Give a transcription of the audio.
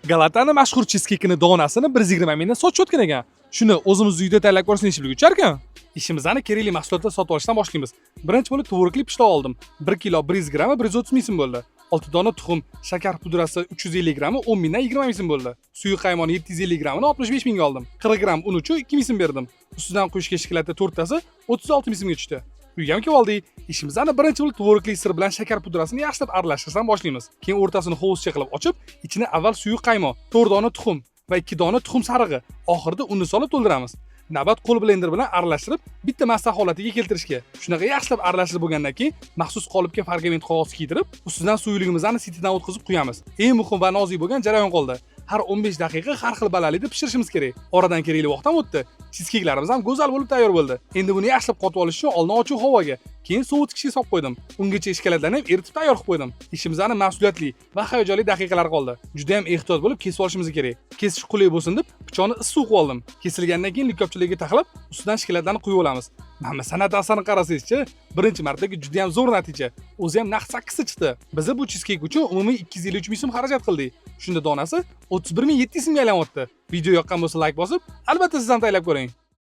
Galatani mashhur cheeskekining donasini 120 mingdan sotishayotgan ekan. Shuni o'zimiz uyda tayyorlab ko'rsin ish bilguchi ekan. Ishimizni kerakli mahsulotlar sotib olishdan boshlaymiz. Birinchi bo'lib tvorogli pishloq oldim. 1 kilo 100 grammi 130 ming so'm bo'ldi. 6 dona tuxum, shakar pudrasi 350 grammi 10 mingdan 20 ming so'm bo'ldi. Suyu qaymoni 750 grammini 65 mingga oldim. 40 gram un uchun 2 ming so'm berdim. Ustidan quyishga shokoladli to'rttasi 36 ming so'mga tushdi. Uyga kelib oldik. Ishimizni birinchi bo'lib tvorogli sir bilan shakar pudrasini yaxshilab aralashtirishdan boshlaymiz. Keyin o'rtasini hovuzcha qilib ochib, ichini avval suyu qaymoq, 4 dona tuxum va 2 dona tuxum sarig'i, oxirida unni solib to'ldiramiz. Navbat qo'l blender bilan aralashtirib, bitta massa holatiga keltirishga. Shunaqa yaxshilab aralashtirib bo'lgandan keyin maxsus qolipga pergament qog'oz kiydirib, ustidan suyuligimizni sitidan o'tkazib quyamiz. Eng muhim va nozik bo'lgan jarayon qoldi. Har 15 daqiqa har xil balandlikda pishirishimiz kerak. Oradan kerakli vaqt ham o'tdi. Cheeskeeklarimiz ham go'zal bo'lib tayyor bo'ldi. Endi buni yaxshilab qotib olish uchun oldin ochiq havoga, keyin sovutgichga solib qo'ydim. Ungacha ishkalatlarni ham eritib tayyor qilib qo'ydim. Ishimizni mas'uliyatli va hayajonli daqiqalar qoldi. Juda ham ehtiyot bo'lib kesib olishimiz kerak. Kesish qulay bo'lsin deb pichoqni issiq qilib oldim. Kesilgandan keyin likopchalarga taxlab, ustidan ishkalatlarni quyib olamiz. Mana san'at asarini qarasangizchi, birinchi martaga juda ham zo'r natija. O'zi ham naq 8 ta chiqdi. Biz bu cheeskeek uchun umumiy 253 ming so'm xarajat qildik. Shunda donasi 31700 so'mga aylanyapti. Video yoqqan bo'lsa like bosib, albatta siz ham taylab ko'ring.